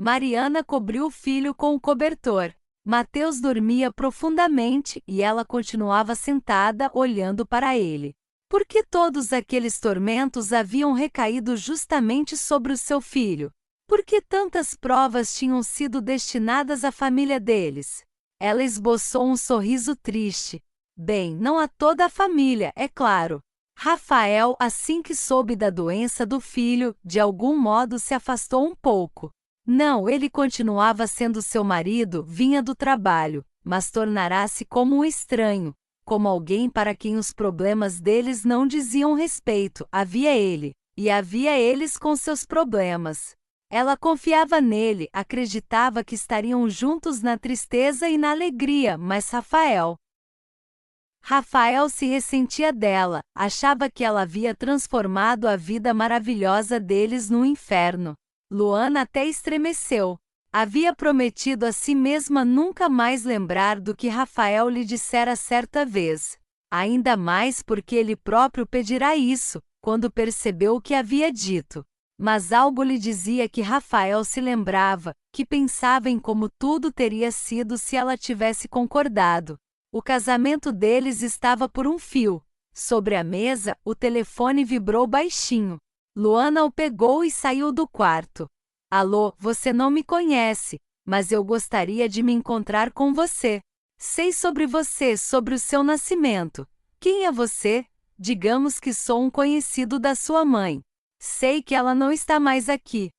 Mariana cobriu o filho com o cobertor. Mateus dormia profundamente e ela continuava sentada olhando para ele. Por que todos aqueles tormentos haviam recaído justamente sobre o seu filho? Por que tantas provas tinham sido destinadas à família deles? Ela esboçou um sorriso triste. Bem, não a toda a família, é claro. Rafael, assim que soube da doença do filho, de algum modo se afastou um pouco. Não, ele continuava sendo seu marido, vinha do trabalho, mas tornará-se como um estranho, como alguém para quem os problemas deles não diziam respeito. Havia ele, e havia eles com seus problemas. Ela confiava nele, acreditava que estariam juntos na tristeza e na alegria, mas Rafael se ressentia dela, achava que ela havia transformado a vida maravilhosa deles num inferno. Luana até estremeceu. Havia prometido a si mesma nunca mais lembrar do que Rafael lhe dissera certa vez. Ainda mais porque ele próprio pedirá isso, quando percebeu o que havia dito. Mas algo lhe dizia que Rafael se lembrava, que pensava em como tudo teria sido se ela tivesse concordado. O casamento deles estava por um fio. Sobre a mesa, o telefone vibrou baixinho. Luana o pegou e saiu do quarto. Alô, você não me conhece, mas eu gostaria de me encontrar com você. Sei sobre você, sobre o seu nascimento. Quem é você? Digamos que sou um conhecido da sua mãe. Sei que ela não está mais aqui.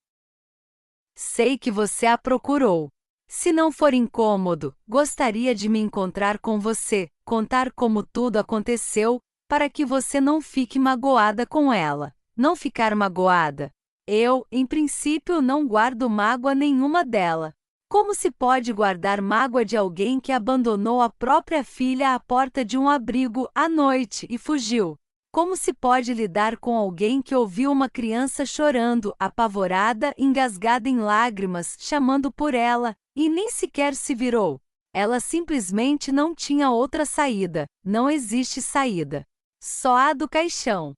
Sei que você a procurou. Se não for incômodo, gostaria de me encontrar com você, contar como tudo aconteceu, para que você não fique magoada com ela. Não ficar magoada. Eu, em princípio, não guardo mágoa nenhuma dela. Como se pode guardar mágoa de alguém que abandonou a própria filha à porta de um abrigo à noite e fugiu? Como se pode lidar com alguém que ouviu uma criança chorando, apavorada, engasgada em lágrimas, chamando por ela, e nem sequer se virou? Ela simplesmente não tinha outra saída. Não existe saída. Só a do caixão.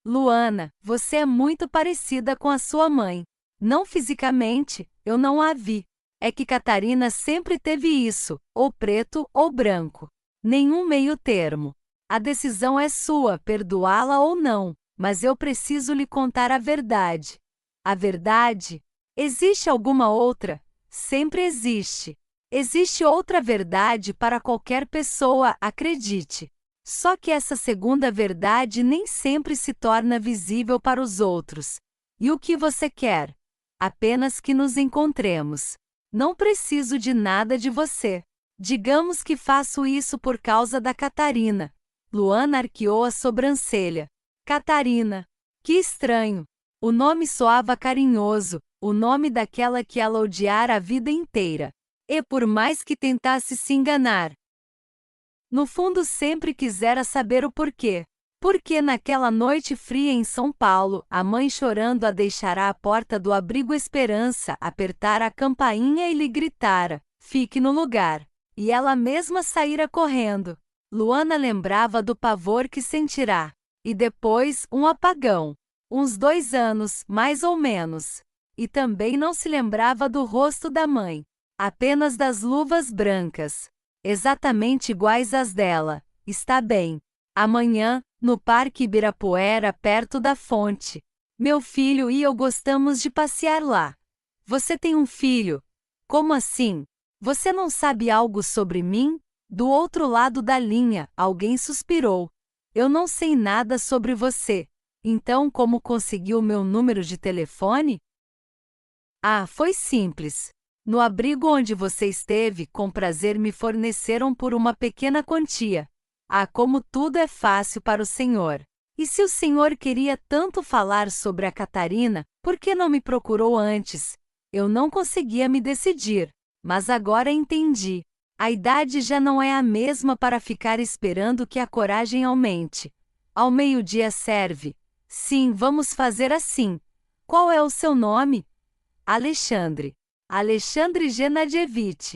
Luana, você é muito parecida com a sua mãe. Não fisicamente, eu não a vi. É que Catarina sempre teve isso, ou preto ou branco. Nenhum meio termo. A decisão é sua, perdoá-la ou não, mas eu preciso lhe contar a verdade. A verdade? Existe alguma outra? Sempre existe. Existe outra verdade para qualquer pessoa, acredite. Só que essa segunda verdade nem sempre se torna visível para os outros. E o que você quer? Apenas que nos encontremos. Não preciso de nada de você. Digamos que faço isso por causa da Catarina. Luana arqueou a sobrancelha. Catarina. Que estranho. O nome soava carinhoso, o nome daquela que ela odiara a vida inteira. E por mais que tentasse se enganar, no fundo sempre quisera saber o porquê. Porque naquela noite fria em São Paulo, a mãe chorando a deixara à porta do abrigo Esperança, apertara a campainha e lhe gritara: "Fique no lugar." E ela mesma saíra correndo. Luana lembrava do pavor que sentirá. E depois, um apagão. Uns 2 anos, mais ou menos. E também não se lembrava do rosto da mãe. Apenas das luvas brancas. Exatamente iguais às dela. Está bem. Amanhã, no Parque Ibirapuera, perto da fonte. Meu filho e eu gostamos de passear lá. Você tem um filho? Como assim? Você não sabe algo sobre mim? Do outro lado da linha, alguém suspirou. Eu não sei nada sobre você. Então, como conseguiu meu número de telefone? Ah, foi simples. No abrigo onde você esteve, com prazer me forneceram por uma pequena quantia. Ah, como tudo é fácil para o senhor. E se o senhor queria tanto falar sobre a Catarina, por que não me procurou antes? Eu não conseguia me decidir, mas agora entendi. A idade já não é a mesma para ficar esperando que a coragem aumente. Ao meio-dia serve. Sim, vamos fazer assim. Qual é o seu nome? Alexandre. Alexandre Genadievitch.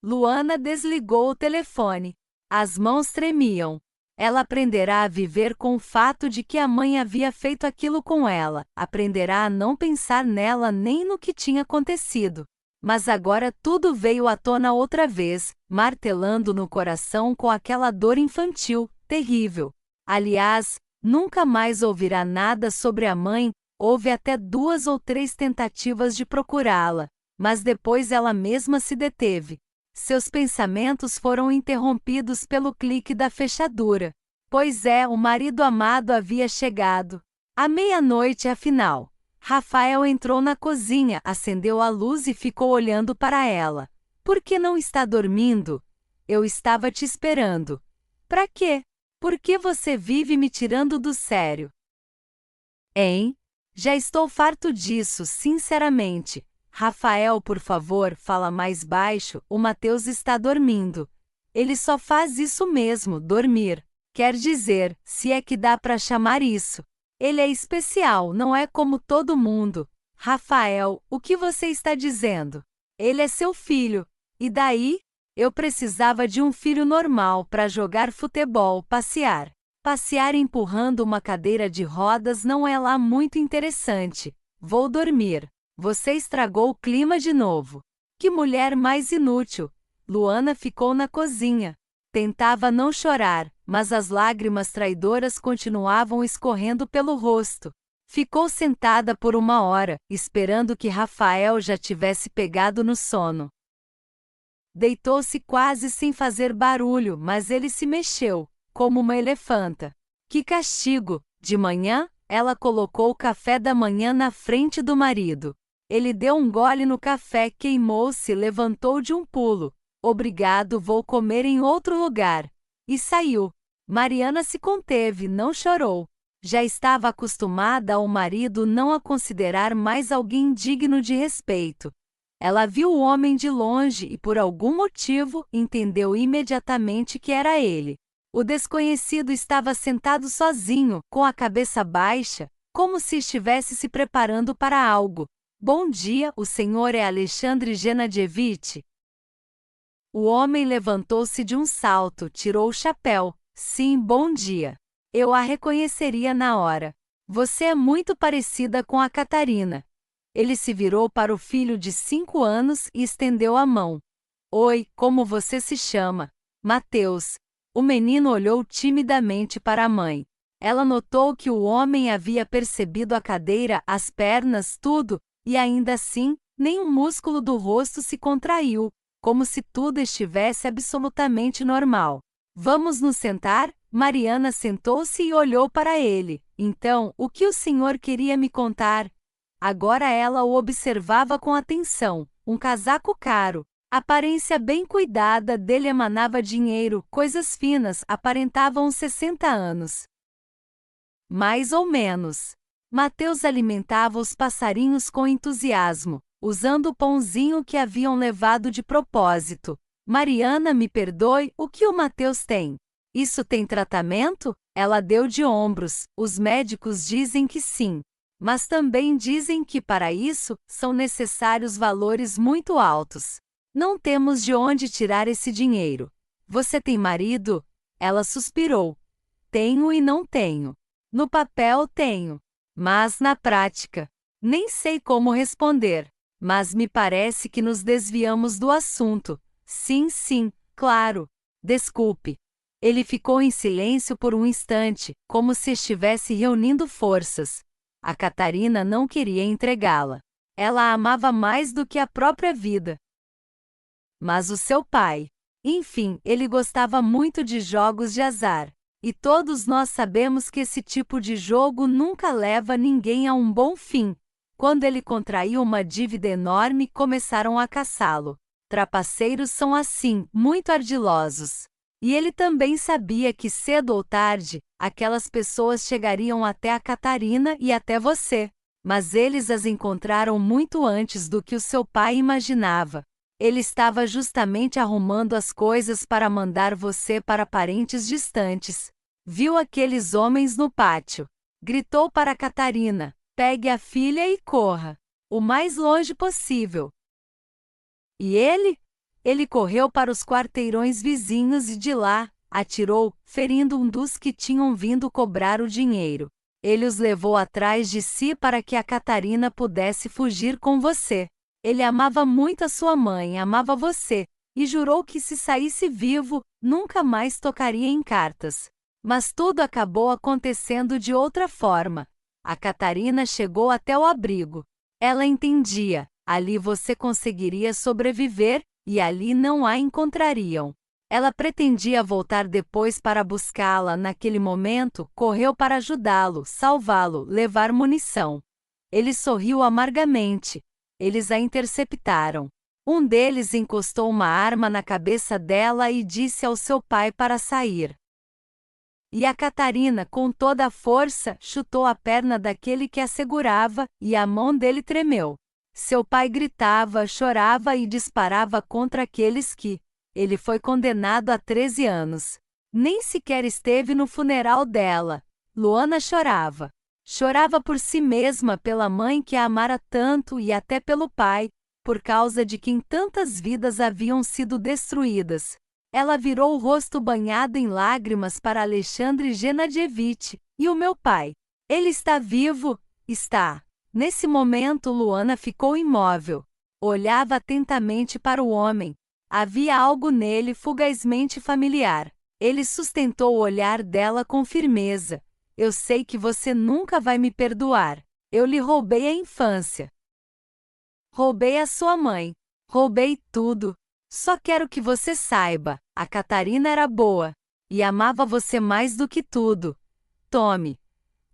Luana desligou o telefone. As mãos tremiam. Ela aprenderá a viver com o fato de que a mãe havia feito aquilo com ela, aprenderá a não pensar nela nem no que tinha acontecido. Mas agora tudo veio à tona outra vez, martelando no coração com aquela dor infantil, terrível. Aliás, nunca mais ouvirá nada sobre a mãe. Houve até 2 ou 3 tentativas de procurá-la, mas depois ela mesma se deteve. Seus pensamentos foram interrompidos pelo clique da fechadura. Pois é, o marido amado havia chegado. À meia-noite, afinal. Rafael entrou na cozinha, acendeu a luz e ficou olhando para ela. Por que não está dormindo? Eu estava te esperando. Pra quê? Por que você vive me tirando do sério? Hein? Já estou farto disso, sinceramente. Rafael, por favor, fala mais baixo, o Mateus está dormindo. Ele só faz isso mesmo, dormir. Quer dizer, se é que dá para chamar isso. Ele é especial, não é como todo mundo. Rafael, o que você está dizendo? Ele é seu filho. E daí? Eu precisava de um filho normal para jogar futebol, passear. Passear empurrando uma cadeira de rodas não é lá muito interessante. Vou dormir. Você estragou o clima de novo. Que mulher mais inútil! Luana ficou na cozinha. Tentava não chorar, mas as lágrimas traidoras continuavam escorrendo pelo rosto. Ficou sentada por 1 hora, esperando que Rafael já tivesse pegado no sono. Deitou-se quase sem fazer barulho, mas ele se mexeu, como uma elefanta. Que castigo! De manhã, ela colocou o café da manhã na frente do marido. Ele deu um gole no café, queimou-se e levantou de um pulo. Obrigado, vou comer em outro lugar. E saiu. Mariana se conteve, não chorou. Já estava acostumada ao marido não a considerar mais alguém digno de respeito. Ela viu o homem de longe e, por algum motivo, entendeu imediatamente que era ele. O desconhecido estava sentado sozinho, com a cabeça baixa, como se estivesse se preparando para algo. Bom dia, o senhor é Alexandre Genadievitch? O homem levantou-se de um salto, tirou o chapéu. Sim, bom dia. Eu a reconheceria na hora. Você é muito parecida com a Catarina. Ele se virou para o filho de 5 anos e estendeu a mão. Oi, como você se chama? Mateus. O menino olhou timidamente para a mãe. Ela notou que o homem havia percebido a cadeira, as pernas, tudo, e ainda assim, nenhum músculo do rosto se contraiu, como se tudo estivesse absolutamente normal. Vamos nos sentar? Mariana sentou-se e olhou para ele. Então, o que o senhor queria me contar? Agora ela o observava com atenção. Um casaco caro. Aparência bem cuidada dele emanava dinheiro, coisas finas, aparentavam 60 anos. Mais ou menos. Mateus alimentava os passarinhos com entusiasmo, usando o pãozinho que haviam levado de propósito. Mariana, me perdoe, o que o Mateus tem? Isso tem tratamento? Ela deu de ombros. Os médicos dizem que sim. Mas também dizem que para isso são necessários valores muito altos. Não temos de onde tirar esse dinheiro. Você tem marido? Ela suspirou. Tenho e não tenho. No papel tenho. Mas na prática, nem sei como responder. Mas me parece que nos desviamos do assunto. Sim, claro. Desculpe. Ele ficou em silêncio por um instante, como se estivesse reunindo forças. A Catarina não queria entregá-la. Ela a amava mais do que a própria vida. Mas o seu pai... Enfim, ele gostava muito de jogos de azar. E todos nós sabemos que esse tipo de jogo nunca leva ninguém a um bom fim. Quando ele contraiu uma dívida enorme, começaram a caçá-lo. Trapaceiros são assim, muito ardilosos. E ele também sabia que cedo ou tarde, aquelas pessoas chegariam até a Catarina e até você. Mas eles as encontraram muito antes do que o seu pai imaginava. Ele estava justamente arrumando as coisas para mandar você para parentes distantes. Viu aqueles homens no pátio. Gritou para Catarina: pegue a filha e corra. O mais longe possível. E ele? Ele correu para os quarteirões vizinhos e de lá, atirou, ferindo um dos que tinham vindo cobrar o dinheiro. Ele os levou atrás de si para que a Catarina pudesse fugir com você. Ele amava muito a sua mãe, amava você, e jurou que se saísse vivo, nunca mais tocaria em cartas. Mas tudo acabou acontecendo de outra forma. A Catarina chegou até o abrigo. Ela entendia, ali você conseguiria sobreviver, e ali não a encontrariam. Ela pretendia voltar depois para buscá-la. Naquele momento, correu para ajudá-lo, salvá-lo, levar munição. Ele sorriu amargamente. Eles a interceptaram. Um deles encostou uma arma na cabeça dela e disse ao seu pai para sair. E a Catarina, com toda a força, chutou a perna daquele que a segurava, e a mão dele tremeu. Seu pai gritava, chorava e disparava contra aqueles que... Ele foi condenado a 13 anos. Nem sequer esteve no funeral dela. Luana chorava. Chorava por si mesma, pela mãe que a amara tanto e até pelo pai, por causa de quem tantas vidas haviam sido destruídas. Ela virou o rosto banhado em lágrimas para Alexandre Genadievitch. E o meu pai? Ele está vivo? Está. Nesse momento Luana ficou imóvel. Olhava atentamente para o homem. Havia algo nele fugazmente familiar. Ele sustentou o olhar dela com firmeza. Eu sei que você nunca vai me perdoar. Eu lhe roubei a infância. Roubei a sua mãe. Roubei tudo. Só quero que você saiba, a Catarina era boa. E amava você mais do que tudo. Tome.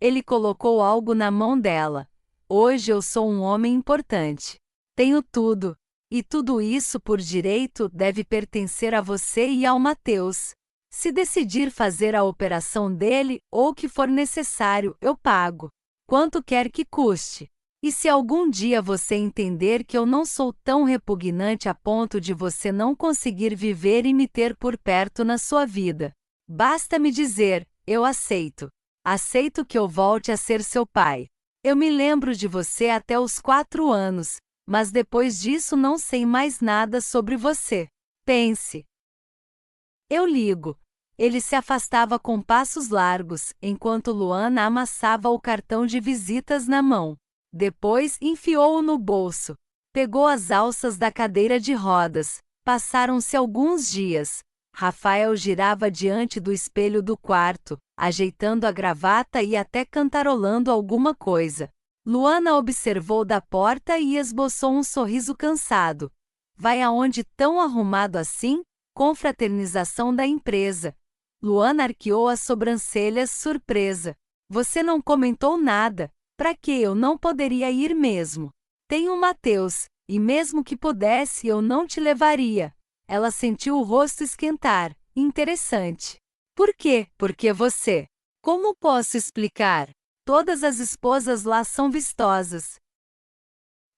Ele colocou algo na mão dela. Hoje eu sou um homem importante. Tenho tudo. E tudo isso por direito deve pertencer a você e ao Mateus. Se decidir fazer a operação dele, ou o que for necessário, eu pago. Quanto quer que custe. E se algum dia você entender que eu não sou tão repugnante a ponto de você não conseguir viver e me ter por perto na sua vida, basta me dizer, eu aceito. Aceito que eu volte a ser seu pai. Eu me lembro de você até os 4 anos, mas depois disso não sei mais nada sobre você. Pense. Eu ligo. Ele se afastava com passos largos, enquanto Luana amassava o cartão de visitas na mão. Depois enfiou-o no bolso. Pegou as alças da cadeira de rodas. Passaram-se alguns dias. Rafael girava diante do espelho do quarto, ajeitando a gravata e até cantarolando alguma coisa. Luana observou da porta e esboçou um sorriso cansado. Vai aonde tão arrumado assim? Confraternização da empresa. Luana arqueou as sobrancelhas, surpresa. Você não comentou nada. Para que eu não poderia ir mesmo? Tenho Mateus, e mesmo que pudesse eu não te levaria. Ela sentiu o rosto esquentar. Interessante. Por quê? Porque você. Como posso explicar? Todas as esposas lá são vistosas.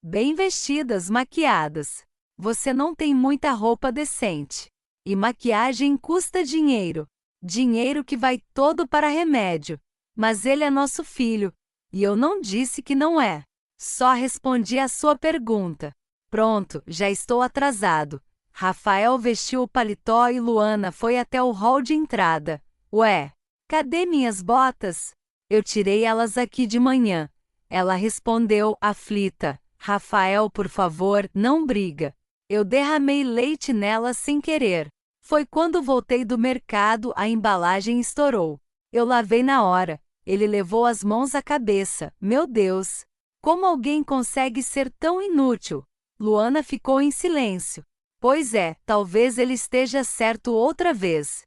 Bem vestidas, maquiadas. Você não tem muita roupa decente. E maquiagem custa dinheiro. Dinheiro que vai todo para remédio. Mas ele é nosso filho. E eu não disse que não é. Só respondi a sua pergunta. Pronto, já estou atrasado. Rafael vestiu o paletó e Luana foi até o hall de entrada. Ué, cadê minhas botas? Eu tirei elas aqui de manhã. Ela respondeu, aflita. Rafael, por favor, não briga. Eu derramei leite nelas sem querer. Foi quando voltei do mercado, a embalagem estourou. Eu lavei na hora. Ele levou as mãos à cabeça. Meu Deus! Como alguém consegue ser tão inútil? Luana ficou em silêncio. Pois é, talvez ele esteja certo outra vez.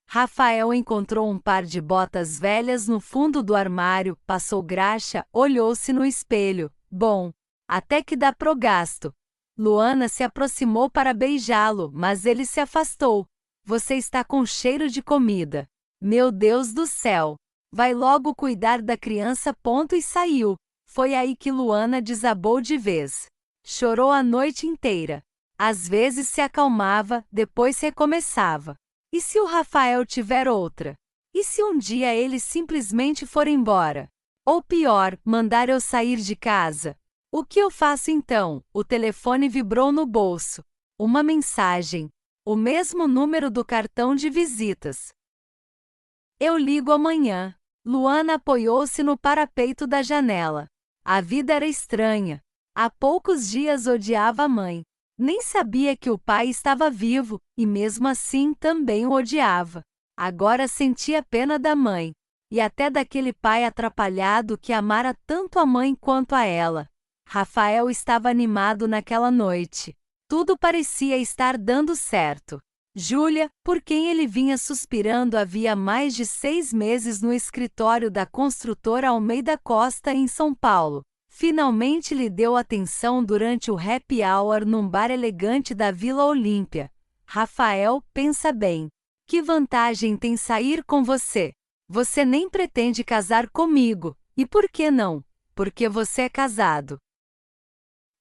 Rafael encontrou um par de botas velhas no fundo do armário, passou graxa, olhou-se no espelho. Bom, até que dá pro gasto. Luana se aproximou para beijá-lo, mas ele se afastou. Você está com cheiro de comida. Meu Deus do céu! Vai logo cuidar da criança. E saiu. Foi aí que Luana desabou de vez. Chorou a noite inteira. Às vezes se acalmava, depois recomeçava. E se o Rafael tiver outra? E se um dia ele simplesmente for embora? Ou pior, mandar eu sair de casa? O que eu faço então? O telefone vibrou no bolso. Uma mensagem. O mesmo número do cartão de visitas. Eu ligo amanhã. Luana apoiou-se no parapeito da janela. A vida era estranha. Há poucos dias odiava a mãe. Nem sabia que o pai estava vivo, e mesmo assim também o odiava. Agora sentia pena da mãe. E até daquele pai atrapalhado que amara tanto a mãe quanto a ela. Rafael estava animado naquela noite. Tudo parecia estar dando certo. Júlia, por quem ele vinha suspirando havia mais de 6 meses no escritório da construtora Almeida Costa em São Paulo, finalmente lhe deu atenção durante o happy hour num bar elegante da Vila Olímpia. Rafael, pensa bem. Que vantagem tem sair com você? Você nem pretende casar comigo. E por que não? Porque você é casado.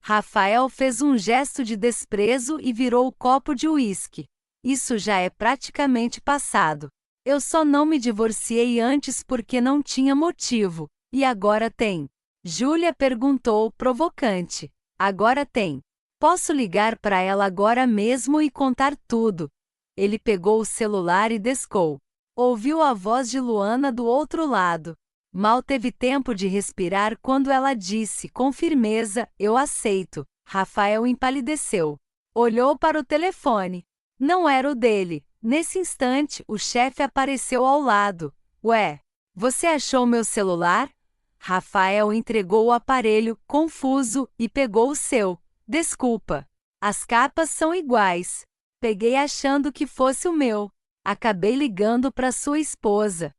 Rafael fez um gesto de desprezo e virou o copo de uísque. Isso já é praticamente passado. Eu só não me divorciei antes porque não tinha motivo. E agora tem? Júlia perguntou, provocante. Agora tem. Posso ligar para ela agora mesmo e contar tudo. Ele pegou o celular e descou. Ouviu a voz de Luana do outro lado. Mal teve tempo de respirar quando ela disse com firmeza, eu aceito. Rafael empalideceu. Olhou para o telefone. Não era o dele. Nesse instante, o chefe apareceu ao lado. Ué, você achou meu celular? Rafael entregou o aparelho, confuso, e pegou o seu. Desculpa. As capas são iguais. Peguei achando que fosse o meu. Acabei ligando para sua esposa.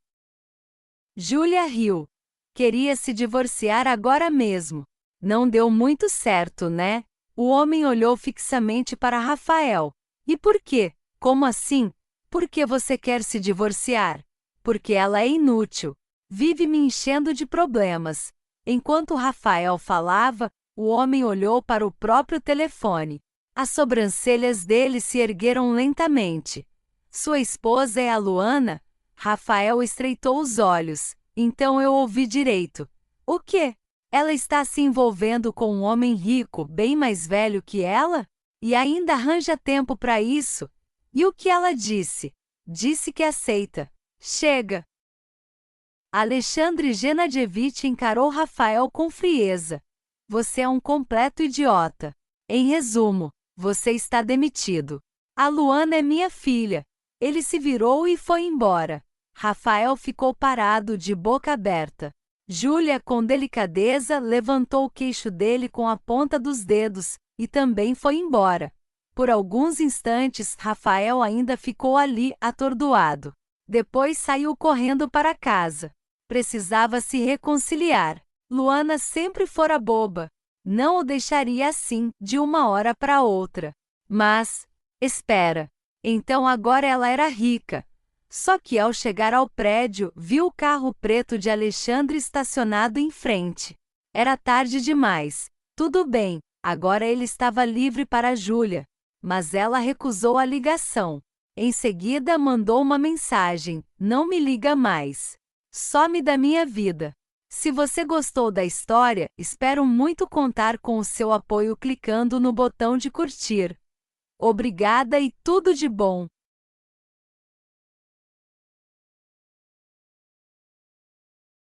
Júlia riu. Queria se divorciar agora mesmo. Não deu muito certo, né? O homem olhou fixamente para Rafael. E por quê? Como assim? Por que você quer se divorciar? Porque ela é inútil. Vive me enchendo de problemas. Enquanto Rafael falava, o homem olhou para o próprio telefone. As sobrancelhas dele se ergueram lentamente. Sua esposa é a Luana? Rafael estreitou os olhos. Então eu ouvi direito. O quê? Ela está se envolvendo com um homem rico, bem mais velho que ela? E ainda arranja tempo para isso? E o que ela disse? Disse que aceita. Chega! Alexandre Genadievich encarou Rafael com frieza. Você é um completo idiota. Em resumo, você está demitido. A Luana é minha filha. Ele se virou e foi embora. Rafael ficou parado de boca aberta. Júlia, com delicadeza, levantou o queixo dele com a ponta dos dedos, e também foi embora. Por alguns instantes, Rafael ainda ficou ali, atordoado. Depois saiu correndo para casa. Precisava se reconciliar. Luana sempre fora boba. Não o deixaria assim, de uma hora para outra. Mas, espera. Então agora ela era rica. Só que ao chegar ao prédio, viu o carro preto de Alexandre estacionado em frente. Era tarde demais. Tudo bem, agora ele estava livre para Júlia. Mas ela recusou a ligação. Em seguida mandou uma mensagem: não me liga mais. Some da minha vida. Se você gostou da história, espero muito contar com o seu apoio clicando no botão de curtir. Obrigada e tudo de bom!